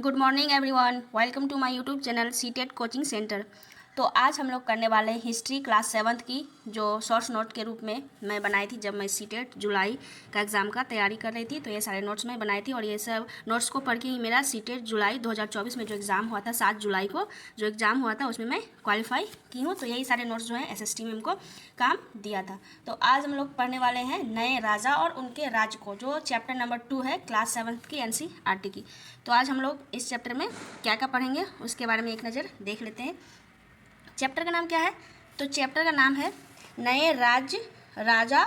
Good morning everyone, welcome to my YouTube channel CTET coaching centre. तो आज हम लोग करने वाले हैं हिस्ट्री क्लास 7th की, जो शॉर्ट्स नोट के रूप में मैं बनाई थी जब मैं सीटेट जुलाई का एग्ज़ाम का तैयारी कर रही थी। तो ये सारे नोट्स मैं बनाई थी और ये सब नोट्स को पढ़ के ही मेरा सीटेट जुलाई 2024 में जो एग्ज़ाम हुआ था, 7 जुलाई को जो एग्ज़ाम हुआ था उसमें मैं क्वालिफाई की हूँ। तो यही सारे नोट्स जो हैं एसएसटी में हमको काम दिया था। तो आज हम लोग पढ़ने वाले हैं नए राजा और उनके राज्य को, जो चैप्टर नंबर 2 है क्लास 7th की एनसीईआरटी की। तो आज हम लोग इस चैप्टर में क्या क्या पढ़ेंगे उसके बारे में एक नज़र देख लेते हैं। चैप्टर का नाम क्या है? तो चैप्टर का नाम है नए राजा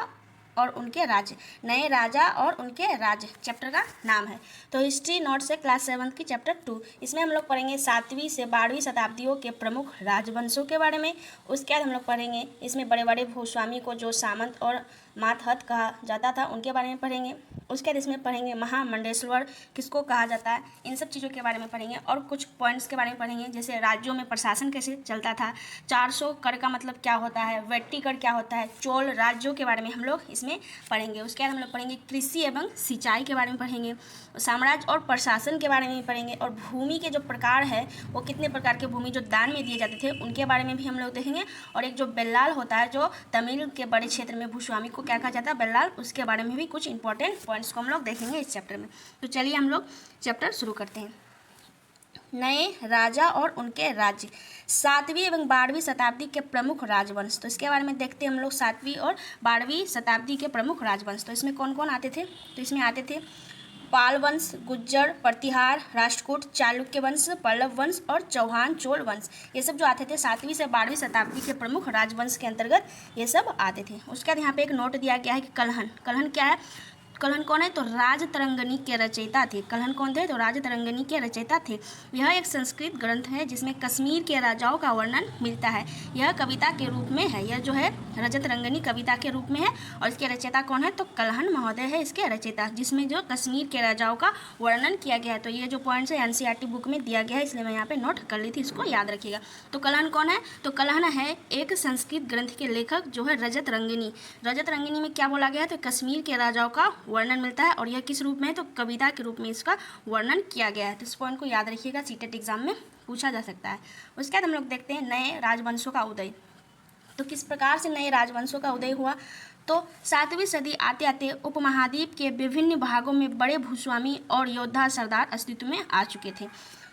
और उनके राज्य। नए राजा और उनके राज्य चैप्टर का नाम है। तो हिस्ट्री नोट्स है क्लास 7th की चैप्टर 2। इसमें हम लोग पढ़ेंगे 7वीं से 12वीं शताब्दियों के प्रमुख राजवंशों के बारे में। उसके बाद हम लोग पढ़ेंगे इसमें बड़े बड़े भूस्वामी को जो सामंत और मातहत कहा जाता था उनके बारे में पढ़ेंगे। उसके बाद इसमें पढ़ेंगे महामंडलेश्वर किसको कहा जाता है, इन सब चीज़ों के बारे में पढ़ेंगे और कुछ पॉइंट्स के बारे में पढ़ेंगे, जैसे राज्यों में प्रशासन कैसे चलता था, 400 कर का मतलब क्या होता है, वेट्टी कर क्या होता है, चोल राज्यों के बारे में हम लोग इसमें पढ़ेंगे। उसके बाद हम लोग पढ़ेंगे कृषि एवं सिंचाई के बारे में पढ़ेंगे, साम्राज्य और प्रशासन के बारे में भी पढ़ेंगे और भूमि के जो प्रकार है वो कितने प्रकार के भूमि जो दान में दिए जाते थे उनके बारे में भी हम लोग देखेंगे। और एक जो बेल्लाल होता है जो तमिल के बड़े क्षेत्र में भूस्वामी को क्या कहा जाता है, बेल्लाल, उसके बारे में भी कुछ इंपॉर्टेंट पॉइंट्स को हम लोग देखेंगे इस चैप्टर में। तो चलिए हम लोग चैप्टर शुरू करते हैं। नए राजा और उनके राज्य, 7वीं एवं 12वीं शताब्दी के प्रमुख राजवंश। तो इसके बारे में देखते हैं हम लोग 7वीं और 12वीं शताब्दी के प्रमुख राजवंश। तो इसमें कौन कौन आते थे? तो इसमें आते थे पाल वंश, गुज्जर, प्रतिहार, राष्ट्रकूट, चालुक्य वंश, पल्लव वंश और चौहान चोल वंश। ये सब जो आते थे 7वीं से 12वीं शताब्दी के प्रमुख राजवंश के अंतर्गत ये सब आते थे। उसके बाद यहाँ पे एक नोट दिया गया है कि कलहन। कलहन क्या है? कलहन कौन है? तो राजतरंगिणी के रचयिता थे। कलहन कौन थे? तो राजतरंगिणी के रचयिता थे। यह एक संस्कृत ग्रंथ है जिसमें कश्मीर के राजाओं का वर्णन मिलता है। यह कविता के रूप में है। यह जो है राजतरंगिणी कविता के रूप में है और इसके रचयिता कौन है? तो कलहन महोदय है इसके रचयिता, जिसमें जो कश्मीर के राजाओं का वर्णन किया गया है। तो ये जो पॉइंट्स है एनसीईआरटी बुक में दिया गया है, इसलिए मैं यहाँ पे नोट कर ली थी, इसको याद रखिएगा। तो कलहन कौन है? तो कलहन है एक संस्कृत ग्रंथ के लेखक जो है रजतरंगिणी। रजतरंगिणी में क्या बोला गया है? तो कश्मीर के राजाओं का वर्णन मिलता है और यह किस रूप में है? तो कविता के रूप में इसका वर्णन किया गया है। तो इस पॉइंट को याद रखिएगा, सीटेट एग्जाम में पूछा जा सकता है। उसके बाद हम लोग देखते हैं नए राजवंशों का उदय। तो किस प्रकार से नए राजवंशों का उदय हुआ? तो 7वीं सदी आते आते उपमहाद्वीप के विभिन्न भागों में बड़े भूस्वामी और योद्धा सरदार अस्तित्व में आ चुके थे।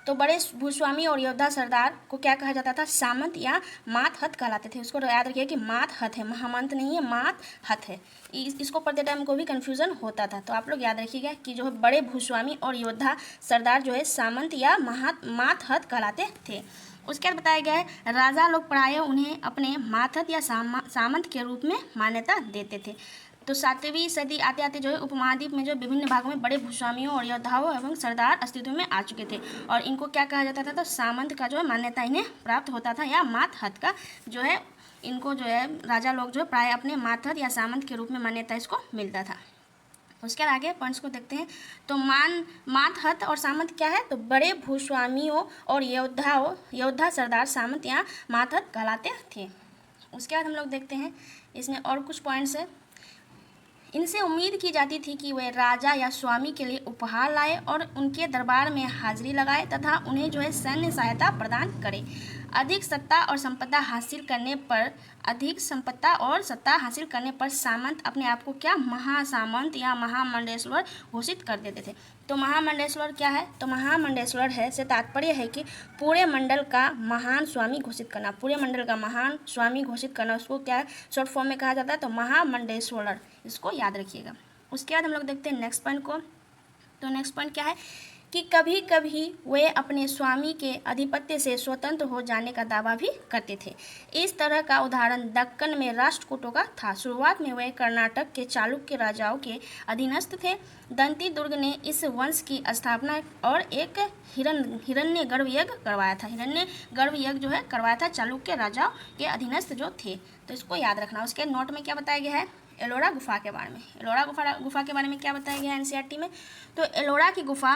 तो बड़े भूस्वामी और योद्धा सरदार को क्या कहा जाता था? सामंत या मातहत कहलाते थे। उसको याद रखिए कि मातहत है, महामंत नहीं है, मातहत है। इसको पढ़ते टाइम को भी कन्फ्यूज़न होता था, तो आप लोग याद रखिएगा कि जो है बड़े भूस्वामी और योद्धा सरदार जो है सामंत या मातहत कहलाते थे। उसके बाद बताया गया है राजा लोग प्रायः उन्हें अपने मातहत या सामंत के रूप में मान्यता देते थे। तो 7वीं सदी आते आते जो है उपमहाद्वीप में जो विभिन्न भागों में बड़े भूस्वामियों और योद्धाओं एवं सरदार अस्तित्व में आ चुके थे और इनको क्या कहा जाता था? तो सामंत का जो है मान्यता इन्हें प्राप्त होता था या मातहत का जो है इनको जो है राजा लोग जो है प्राय अपने मातहत या सामंत के रूप में मान्यता इसको मिलता था। उसके बाद आगे पॉइंट्स को देखते हैं। तो मातहत और सामंत क्या है? तो बड़े भूस्वामियों और योद्धा सरदार सामंत या मातहत कहलाते थे। उसके बाद हम लोग देखते हैं इसमें और कुछ पॉइंट्स है। इनसे उम्मीद की जाती थी कि वे राजा या स्वामी के लिए उपहार लाए और उनके दरबार में हाजिरी लगाए तथा उन्हें जो है सैन्य सहायता प्रदान करे। अधिक सत्ता और संपदा हासिल करने पर सामंत अपने आप को क्या महासामंत या महामंडलेश्वर घोषित कर देते थे। तो महामंडलेश्वर क्या है? तो महामंडलेश्वर है से तात्पर्य है कि पूरे मंडल का महान स्वामी घोषित करना। पूरे मंडल का महान स्वामी घोषित करना उसको क्या है शॉर्ट फॉर्म में कहा जाता है? तो महामंडलेश्वर, इसको याद रखिएगा। उसके बाद हम लोग देखते हैं नेक्स्ट पॉइंट को। तो नेक्स्ट पॉइंट क्या है कि कभी कभी वे अपने स्वामी के आधिपत्य से स्वतंत्र हो जाने का दावा भी करते थे। इस तरह का उदाहरण दक्कन में राष्ट्रकूटों का था। शुरुआत में वे कर्नाटक के चालुक्य राजाओं के अधीनस्थ थे। दंती दुर्ग ने इस वंश की स्थापना और एक हिरण्य गर्भ यज्ञ करवाया था। हिरण्य गर्भ यज्ञ जो है करवाया था चालुक्य राजाओं के अधीनस्थ जो थे। तो इसको याद रखना। उसके नोट में क्या बताया गया है? एलोरा गुफा के बारे में। एलोरा गुफा के बारे में क्या बताया गया है एनसीईआरटी में? तो एलोरा की गुफा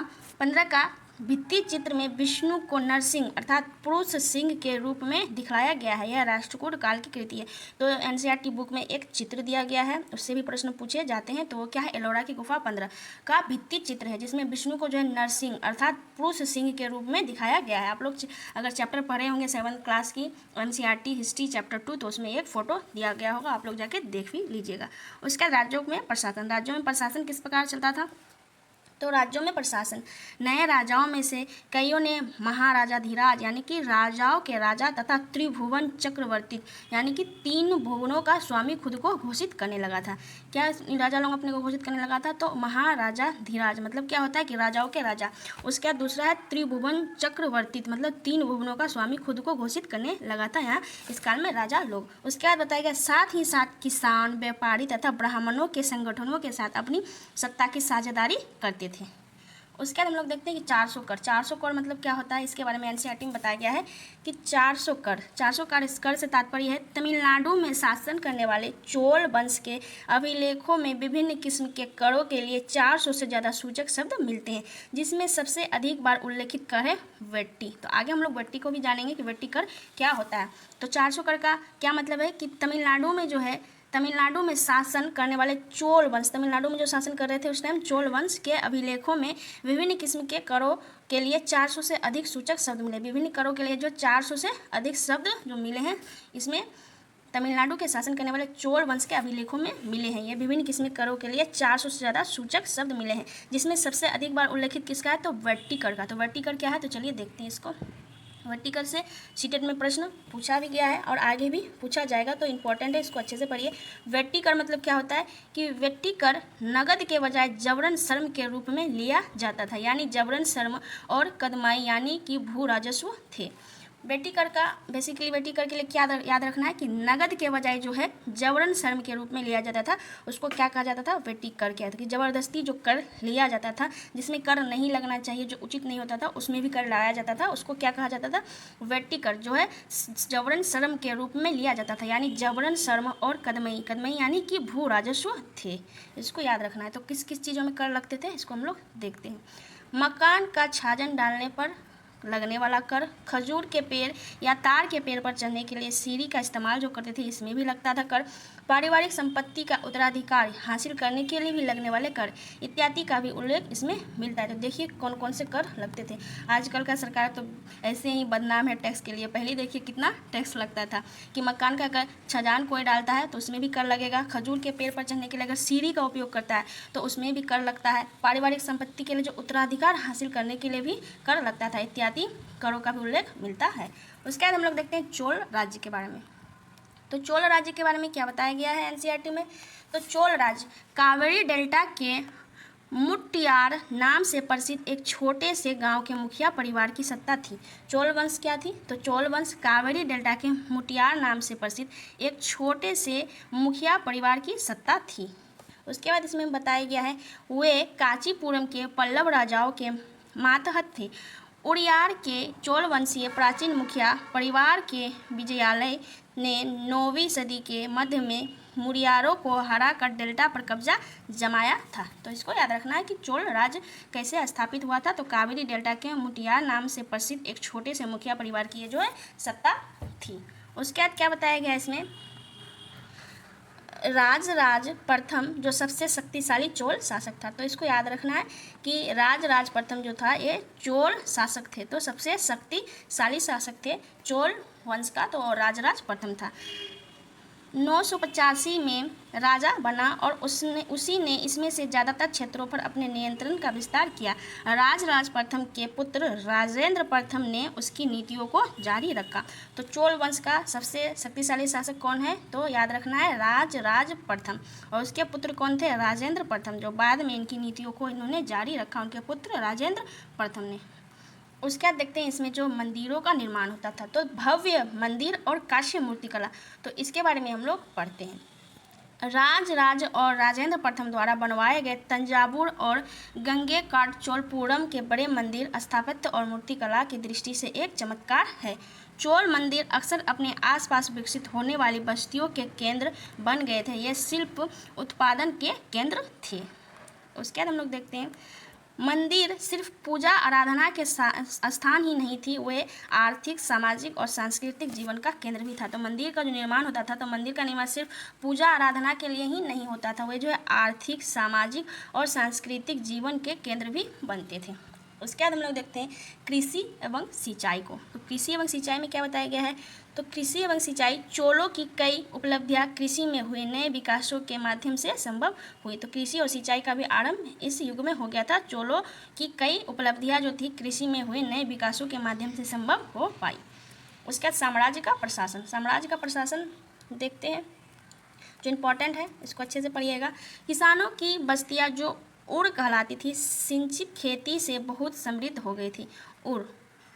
भित्ति चित्र में विष्णु को नरसिंह अर्थात पुरुष सिंह के रूप में दिखलाया गया है। यह राष्ट्रकूट काल की कृति है। तो एनसीईआरटी बुक में एक चित्र दिया गया है, उससे भी प्रश्न पूछे जाते हैं। तो वो क्या है, एलोरा की गुफा 15 का भित्ति चित्र है, जिसमें विष्णु को जो है नरसिंह अर्थात पुरुष सिंह के रूप में दिखाया गया है। आप लोग अगर चैप्टर पढ़े होंगे 7th क्लास की एनसीईआरटी हिस्ट्री चैप्टर 2, तो उसमें एक फोटो दिया गया होगा, आप लोग जाके देख भी लीजिएगा। उसके बाद राज्यों में प्रशासन किस प्रकार चलता था। तो राज्यों में प्रशासन, नए राजाओं में से कईयों ने महाराजाधिराज यानी कि राजाओं के राजा तथा त्रिभुवन चक्रवर्ती यानी कि 3 भुवनों का स्वामी खुद को घोषित करने लगा था। क्या राजा लोग अपने को घोषित करने लगा था, तो महाराजाधिराज मतलब क्या होता है कि राजाओं के राजा। उसके बाद दूसरा है त्रिभुवन चक्रवर्ती मतलब 3 भुवनों का स्वामी खुद को घोषित करने लगा था यहाँ इस काल में राजा लोग। उसके बाद बताया गया साथ ही साथ किसान, व्यापारी तथा ब्राह्मणों के संगठनों के साथ अपनी सत्ता की साझेदारी करते थे। उसके बाद हम लोग देखते हैं कि 400 कर मतलब क्या होता है। इसके बारे में एनसीईआरटी में बताया गया है कि 400 कर इस कर से तात्पर्य है तमिलनाडु में शासन करने वाले चोल वंश के अभिलेखों में विभिन्न किस्म के करों के लिए 400 से ज़्यादा सूचक शब्द मिलते हैं, जिसमें सबसे अधिक बार उल्लेखित कर है वेट्टी। तो आगे हम लोग वेट्टी को भी जानेंगे कि वेट्टी कर क्या होता है। तो 400 कर का क्या मतलब है कि तमिलनाडु में शासन करने वाले चोल वंश, तमिलनाडु में जो शासन कर रहे थे उस टाइम चोल वंश के अभिलेखों में विभिन्न किस्म के करों के लिए 400 से अधिक सूचक शब्द मिले। विभिन्न करों के लिए जो 400 से अधिक शब्द जो मिले हैं, इसमें तमिलनाडु के शासन करने वाले चोल वंश के अभिलेखों में मिले हैं। ये विभिन्न किस्म के करों के लिए 400 से ज़्यादा सूचक शब्द मिले हैं, जिसमें सबसे अधिक बार उल्लेखित किसका है, तो वेट्टी कर का। तो वेट्टी कर क्या है, तो चलिए देखते हैं इसको। वेट्टी कर से सीटेट में प्रश्न पूछा भी गया है और आगे भी पूछा जाएगा, तो इम्पोर्टेंट है, इसको अच्छे से पढ़िए। वेट्टी कर मतलब क्या होता है कि वेट्टी कर नगद के बजाय जबरन श्रम के रूप में लिया जाता था, यानी जबरन श्रम और कदमाई यानी कि भू राजस्व थे। वेट्टी कर का बेसिकली वेट्टी कर के लिए क्या याद रखना है कि नगद के बजाय जो है जबरन श्रम के रूप में लिया जाता था, उसको क्या कहा जाता था, वेट्टी कर क्या था कि ज़बरदस्ती जो कर लिया जाता था, जिसमें कर नहीं लगना चाहिए, जो उचित नहीं होता था, उसमें भी कर लाया जाता था, उसको क्या कहा जाता था, वेट्टी कर जो है जबरन श्रम के रूप में लिया जाता था, यानी जबरन श्रम और कदमई यानी कि भू राजस्व थे। इसको याद रखना है। तो किस किस चीज़ों में कर लगते थे, इसको हम लोग देखते हैं। मकान का छाजन डालने पर लगने वाला कर, खजूर के पेड़ या तार के पेड़ पर चढ़ने के लिए सीढ़ी का इस्तेमाल जो करते थे, इसमें भी लगता था कर। पारिवारिक संपत्ति का उत्तराधिकार हासिल करने के लिए भी लगने वाले कर इत्यादि का भी उल्लेख इसमें मिलता है। तो देखिए कौन कौन से कर लगते थे। आजकल का सरकार तो ऐसे ही बदनाम है टैक्स के लिए। पहले देखिए कितना टैक्स लगता था कि मकान का कर छजान कोई डालता है तो उसमें भी कर लगेगा। खजूर के पेड़ पर चढ़ने के लिए अगर सीढ़ी का उपयोग करता है तो उसमें भी कर लगता है। पारिवारिक संपत्ति के लिए जो उत्तराधिकार हासिल करने के लिए भी कर लगता था, इत्यादि करों का भी उल्लेख मिलता है। उसके बाद हम लोग देखते हैं चोल राज्य के बारे में। तो चोल राज्य के बारे में क्या बताया गया है एनसीईआरटी में। तो चोल राज्य कावेरी डेल्टा के मुट्टियार नाम से प्रसिद्ध एक छोटे से गांव के मुखिया परिवार की सत्ता थी। चोल वंश क्या थी, तो चोल वंश कावेरी डेल्टा के मुट्टियार नाम से प्रसिद्ध एक छोटे से मुखिया परिवार की सत्ता थी। उसके बाद इसमें बताया गया है वे कांचीपुरम के पल्लव राजाओं के मातहत थे। उड़ियार के चोल वंशीय प्राचीन मुखिया परिवार के विजयालय ने 9वीं सदी के मध्य में मुरियारों को हराकर डेल्टा पर कब्जा जमाया था। तो इसको याद रखना है कि चोल राज्य कैसे स्थापित हुआ था। तो कावेरी डेल्टा के मुटियार नाम से प्रसिद्ध एक छोटे से मुखिया परिवार की जो है सत्ता थी। उसके बाद क्या बताया गया इसमें, राजराज प्रथम जो सबसे शक्तिशाली चोल शासक था। तो इसको याद रखना है कि राजराज प्रथम जो था ये चोल शासक थे, तो सबसे शक्तिशाली शासक थे चोल वंश का, तो राजराज प्रथम था। 985 में राजा बना और उसी ने इसमें से ज़्यादातर क्षेत्रों पर अपने नियंत्रण का विस्तार किया। राजराज प्रथम के पुत्र राजेंद्र प्रथम ने उसकी नीतियों को जारी रखा। तो चोल वंश का सबसे शक्तिशाली शासक कौन है, तो याद रखना है राजराज प्रथम, और उसके पुत्र कौन थे, राजेंद्र प्रथम, जो बाद में इनकी नीतियों को इन्होंने जारी रखा, उनके पुत्र राजेंद्र प्रथम ने। उसके बाद देखते हैं इसमें जो मंदिरों का निर्माण होता था, तो भव्य मंदिर और काश्य मूर्ति कला, तो इसके बारे में हम लोग पढ़ते हैं। राजराज और राजेंद्र प्रथम द्वारा बनवाए गए तंजावुर और गंगेकाटचोलपुरम के बड़े मंदिर स्थापत्य और मूर्ति कला की दृष्टि से एक चमत्कार है। चोल मंदिर अक्सर अपने आसपास विकसित होने वाली बस्तियों के केंद्र बन गए थे। ये शिल्प उत्पादन के केंद्र थे। उसके बाद हम लोग देखते हैं मंदिर सिर्फ पूजा आराधना के स्थान ही नहीं थी, वे आर्थिक, सामाजिक और सांस्कृतिक जीवन का केंद्र भी था। तो मंदिर का जो निर्माण होता था, तो मंदिर का निर्माण सिर्फ पूजा आराधना के लिए ही नहीं होता था, वे जो है आर्थिक, सामाजिक और सांस्कृतिक जीवन के केंद्र भी बनते थे। उसके बाद हम लोग देखते हैं कृषि एवं सिंचाई को। तो कृषि एवं सिंचाई में क्या बताया गया है, तो कृषि एवं सिंचाई, चोलों की कई उपलब्धियां कृषि में हुए नए विकासों के माध्यम से संभव हुई। तो कृषि और सिंचाई का भी आरंभ इस युग में हो गया था। चोलों की कई उपलब्धियां जो थी कृषि में हुए नए विकासों के माध्यम से संभव हो पाई। उसके बाद साम्राज्य का प्रशासन। साम्राज्य का प्रशासन देखते हैं जो इम्पोर्टेंट है, इसको अच्छे से पढ़िएगा। किसानों की बस्तियां जो उड़ कहलाती थी, सिंचित खेती से बहुत समृद्ध हो गई थी।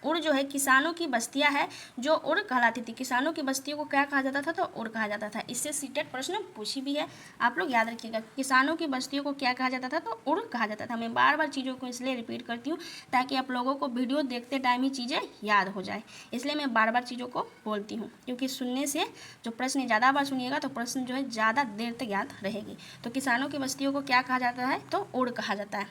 उड़ जो है किसानों की बस्तियां है जो उड़ कहलाती थी। किसानों की बस्तियों को क्या कहा जाता था, तो उड़ कहा जाता था। इससे सीटेट प्रश्न पूछी भी है, आप लोग याद रखिएगा। किसानों की बस्तियों को क्या कहा जाता था, तो उड़ कहा जाता था। मैं बार बार चीज़ों को इसलिए रिपीट करती हूँ ताकि आप लोगों को वीडियो देखते टाइम ही चीज़ें याद हो जाए, इसलिए मैं बार बार चीज़ों को बोलती हूँ, क्योंकि सुनने से जो प्रश्न ज़्यादा बार सुनिएगा तो प्रश्न जो है ज़्यादा देर तक याद रहेगी। तो किसानों की बस्तियों को क्या कहा जाता है, तो उड़ कहा जाता है।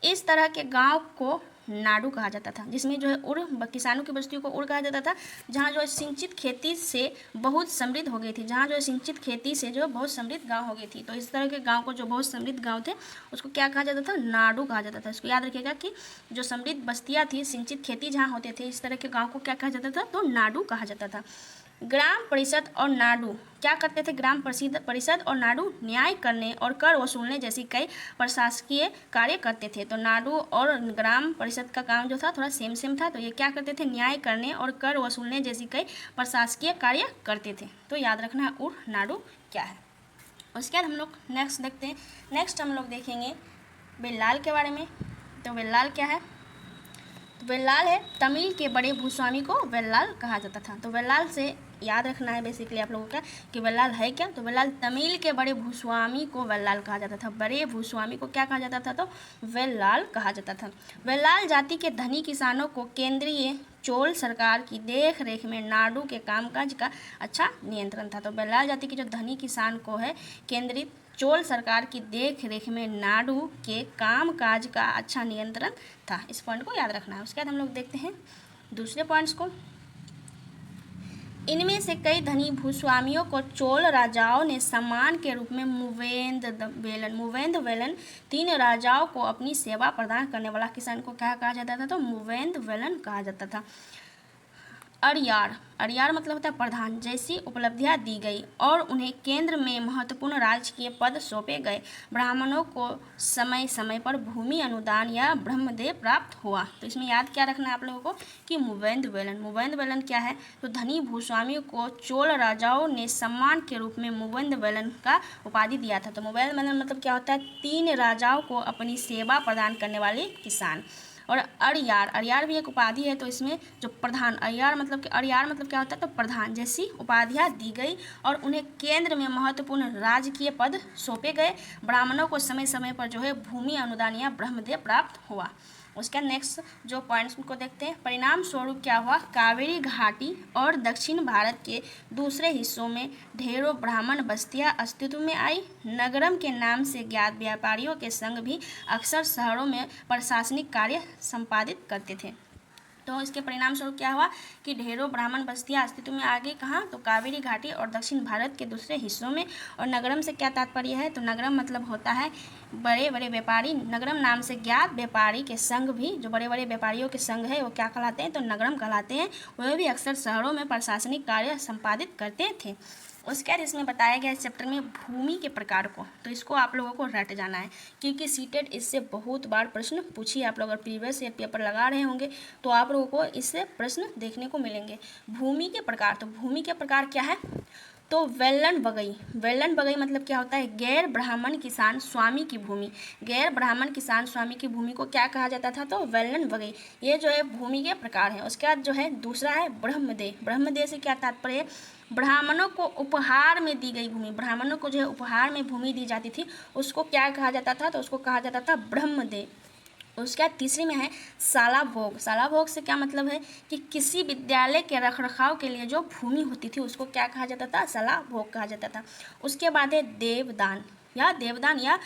इस तरह के गांव को नाडू कहा जाता था, जिसमें जो है किसानों की बस्तियों को उड़ कहा जाता था, जहाँ जो है सिंचित खेती से बहुत समृद्ध हो गई थी। जहाँ जो है सिंचित खेती से जो बहुत समृद्ध गांव हो गई थी। तो इस तरह के गांव को, जो बहुत समृद्ध गांव थे, उसको क्या कहा जाता था, नाडू कहा जाता था। इसको याद रखिएगा कि जो समृद्ध बस्तियाँ थी, सिंचित खेती जहाँ होते थे, इस तरह के गाँव को क्या कहा जाता था, तो नाडू कहा जाता था। ग्राम परिषद और नाडू क्या करते थे, ग्राम परिषद और नाडू न्याय करने और कर वसूलने जैसी कई प्रशासकीय कार्य करते थे। तो नाडू और ग्राम परिषद का काम जो था थोड़ा सेम था। तो ये क्या करते थे, न्याय करने और कर वसूलने जैसी कई प्रशासकीय कार्य करते थे। तो याद रखना है उड़ नाडू क्या है। उसके बाद हम लोग नेक्स्ट देखते हैं। नेक्स्ट हम लोग देखेंगे वेल्लाल के बारे में। तो वेल्लाल क्या है, वेल्लाल है तमिल के बड़े भूस्वामी को वेल्लाल कहा जाता था। तो वेल्लाल से याद रखना है बेसिकली आप लोगों का कि वेल्लाल है क्या, तो वेल्लाल तमिल के बड़े भूस्वामी को वेल्लाल कहा जाता था। बड़े भूस्वामी को क्या कहा जाता था, तो वेल्लाल कहा जाता था। वेल्लाल जाति के धनी किसानों को केंद्रीय चोल सरकार की देख रेख में नाडू के कामकाज का अच्छा नियंत्रण था। तो वेल्लाल जाति के जो धनी किसान को है केंद्रीय चोल सरकार की देख रेख में नाडू के कामकाज का अच्छा नियंत्रण था। इस पॉइंट को याद रखना है। उसके बाद हम लोग देखते हैं दूसरे पॉइंट्स को। इनमें से कई धनी भूस्वामियों को चोल राजाओं ने सम्मान के रूप में मुवेंद वेलन 3 राजाओं को अपनी सेवा प्रदान करने वाला किसान को क्या कहा जाता था, तो मुवेंद वेलन कहा जाता था। अड़ियार मतलब होता है प्रधान जैसी उपलब्धियां दी गई और उन्हें केंद्र में महत्वपूर्ण राजकीय पद सौंपे गए। ब्राह्मणों को समय समय पर भूमि अनुदान या ब्रह्मदेव प्राप्त हुआ। तो इसमें याद क्या रखना है आप लोगों को कि मुवेंद वेलन क्या है, तो धनी भूस्वामी को चोल राजाओं ने सम्मान के रूप में मुवेंद वेलन का उपाधि दिया था। तो मुवेंद वेलन मतलब क्या होता है, 3 राजाओं को अपनी सेवा प्रदान करने वाले किसान। और अड़ियार भी एक उपाधि है। तो इसमें जो प्रधान अड़ियार मतलब क्या होता है, तो प्रधान जैसी उपाधियां दी गई और उन्हें केंद्र में महत्वपूर्ण राजकीय पद सौंपे गए। ब्राह्मणों को समय समय पर जो है भूमि अनुदान या ब्रह्मदेव प्राप्त हुआ। उसका नेक्स्ट जो पॉइंट्स को देखते हैं। परिणाम स्वरूप क्या हुआ, कावेरी घाटी और दक्षिण भारत के दूसरे हिस्सों में ढेरों ब्राह्मण बस्तियां अस्तित्व में आई। नगरम के नाम से ज्ञात व्यापारियों के संघ भी अक्सर शहरों में प्रशासनिक कार्य संपादित करते थे। तो इसके परिणाम स्वरूप क्या हुआ कि ढेरों ब्राह्मण बस्तियां अस्तित्व में आ गई। कहाँ, तो कावेरी घाटी और दक्षिण भारत के दूसरे हिस्सों में। और नगरम से क्या तात्पर्य है, तो नगरम मतलब होता है बड़े बड़े व्यापारी। नगरम नाम से ज्ञात व्यापारी के संघ भी, जो बड़े बड़े व्यापारियों के संघ है वो क्या कहलाते हैं, तो नगरम कहलाते हैं। वह भी अक्सर शहरों में प्रशासनिक कार्य संपादित करते थे। उसके बाद इसमें बताया गया इस चैप्टर में भूमि के प्रकार को, तो इसको आप लोगों को रट जाना है क्योंकि सीटेट इससे बहुत बार प्रश्न पूछिए। आप लोग अगर प्रीवियस ईयर पेपर लगा रहे होंगे तो आप लोगों को इससे प्रश्न देखने को मिलेंगे। भूमि के प्रकार, तो भूमि के प्रकार क्या है, तो वेल्लन बगई मतलब क्या होता है, गैर ब्राह्मण किसान स्वामी की भूमि। गैर ब्राह्मण किसान स्वामी की भूमि को क्या कहा जाता था, तो वेल्लन बगई। ये जो है भूमि के प्रकार है। उसके बाद जो है दूसरा है ब्रह्मदेव से क्या तात्पर्य है, ब्राह्मणों को उपहार में दी गई भूमि। ब्राह्मणों को जो है उपहार में भूमि दी जाती थी उसको क्या कहा जाता था, तो उसको कहा जाता था ब्रह्मदेव। उसके बाद तीसरे में है शाला भोग से क्या मतलब है कि किसी विद्यालय के रखरखाव के लिए जो भूमि होती थी उसको क्या कहा जाता था, शाला भोग कहा जाता था। उसके बाद है देवदान या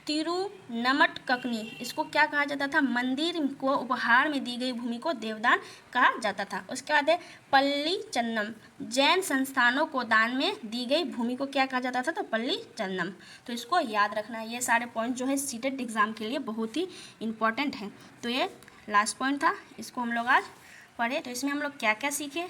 तिरुनमटककनी, इसको क्या कहा जाता था? मंदिर को उपहार में दी गई भूमि को देवदान कहा जाता था। उसके बाद है पल्लीचन्नम, जैन संस्थानों को दान में दी गई भूमि को क्या कहा जाता था? तो पल्लीचन्नम। तो इसको याद रखना है, ये सारे पॉइंट जो है सीटेट एग्जाम के लिए बहुत ही इंपॉर्टेंट हैं। तो ये लास्ट पॉइंट था, इसको हम लोग आज पढ़े। तो इसमें हम लोग क्या क्या सीखे,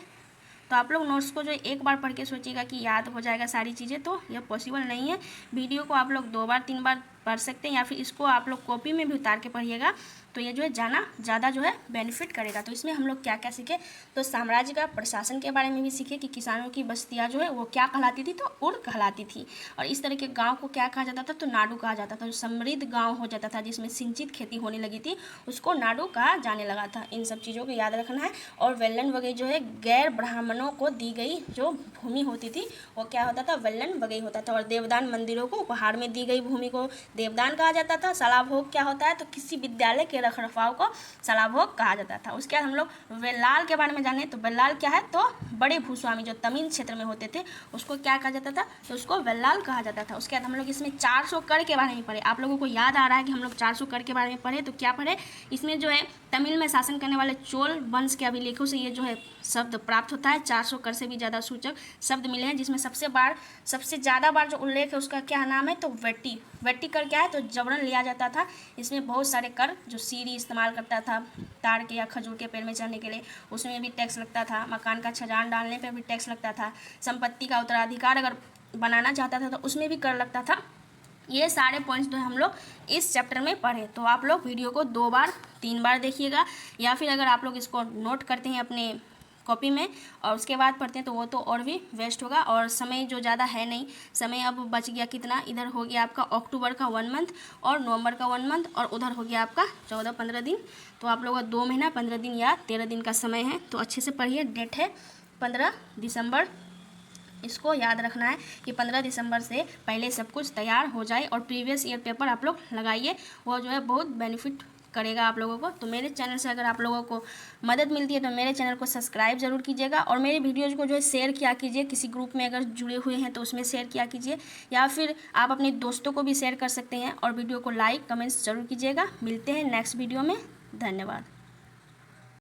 तो आप लोग नोट्स को जो एक बार पढ़ के सोचिएगा कि याद हो जाएगा सारी चीज़ें, तो यह पॉसिबल नहीं है। वीडियो को आप लोग 2 बार 3 बार पढ़ सकते हैं, या फिर इसको आप लोग कॉपी में भी उतार के पढ़िएगा, तो ये जो है ज़्यादा जो है बेनिफिट करेगा। तो इसमें हम लोग क्या क्या सीखे, तो साम्राज्य का प्रशासन के बारे में भी सीखे कि किसानों की बस्तियाँ जो है वो क्या कहलाती थी? तो उर कहलाती थी। और इस तरह के गाँव को क्या कहा जाता था? तो नाडु कहा जाता था। जो समृद्ध गाँव हो जाता था जिसमें सिंचित खेती होने लगी थी, उसको नाडु कहा जाने लगा था। इन सब चीज़ों को याद रखना है। और वेल्लन वगैरह जो है गैर ब्राह्मणों को दी गई जो भूमि होती थी वो क्या होता था? वेल्लन वगैरह होता था। और देवदान मंदिरों को उपहार में दी गई भूमि को देवदान कहा जाता था। सलाभोग क्या होता है? तो किसी विद्यालय के रखरखाव को सलाभोग कहा जाता था। उसके बाद हम लोग वेल्लाल के बारे में जाने, तो वेल्लाल क्या है? तो बड़े भूस्वामी जो तमिल क्षेत्र में होते थे उसको क्या कहा जाता था? तो उसको वेल्लाल कहा जाता था। उसके बाद हम लोग इसमें 400 कर के बारे में पढ़े। आप लोगों को याद आ रहा है कि हम लोग 400 कर के बारे में पढ़े, तो क्या पढ़े? इसमें जो है तमिल में शासन करने वाले चोल वंश के अभिलेखों से ये जो है शब्द प्राप्त होता है। 400 कर से भी ज़्यादा सूचक शब्द मिले हैं, जिसमें सबसे ज़्यादा बार जो उल्लेख है उसका क्या नाम है? तो वेट्टी। वेट्टी कर क्या है? तो जबरन लिया जाता था। इसमें बहुत सारे कर, जो सीढ़ी इस्तेमाल करता था ताड़ के या खजूर के पेड़ में चढ़ने के लिए, उसमें भी टैक्स लगता था। मकान का छजान डालने पर भी टैक्स लगता था। संपत्ति का उत्तराधिकार अगर बनाना चाहता था तो उसमें भी कर लगता था। ये सारे पॉइंट्स जो है हम लोग इस चैप्टर में पढ़े। तो आप लोग वीडियो को 2 बार 3 बार देखिएगा, या फिर अगर आप लोग इसको नोट करते हैं अपने कॉपी में और उसके बाद पढ़ते हैं तो वो तो और भी वेस्ट होगा। और समय जो ज़्यादा है नहीं, समय अब बच गया कितना, इधर हो गया आपका अक्टूबर का 1 मंथ और नवंबर का 1 मंथ, और उधर हो गया आपका 14-15 दिन। तो आप लोगों का 2 महीना 15 दिन या 13 दिन का समय है। तो अच्छे से पढ़िए। डेट है 15 दिसंबर। इसको याद रखना है कि 15 दिसंबर से पहले सब कुछ तैयार हो जाए और प्रीवियस ईयर पेपर आप लोग लगाइए, वो जो है बहुत बेनिफिट करेगा आप लोगों को। तो मेरे चैनल से अगर आप लोगों को मदद मिलती है तो मेरे चैनल को सब्सक्राइब ज़रूर कीजिएगा, और मेरे वीडियोज़ को जो है शेयर किया कीजिए। किसी ग्रुप में अगर जुड़े हुए हैं तो उसमें शेयर किया कीजिए, या फिर आप अपने दोस्तों को भी शेयर कर सकते हैं। और वीडियो को लाइक कमेंट्स ज़रूर कीजिएगा। मिलते हैं नेक्स्ट वीडियो में। धन्यवाद।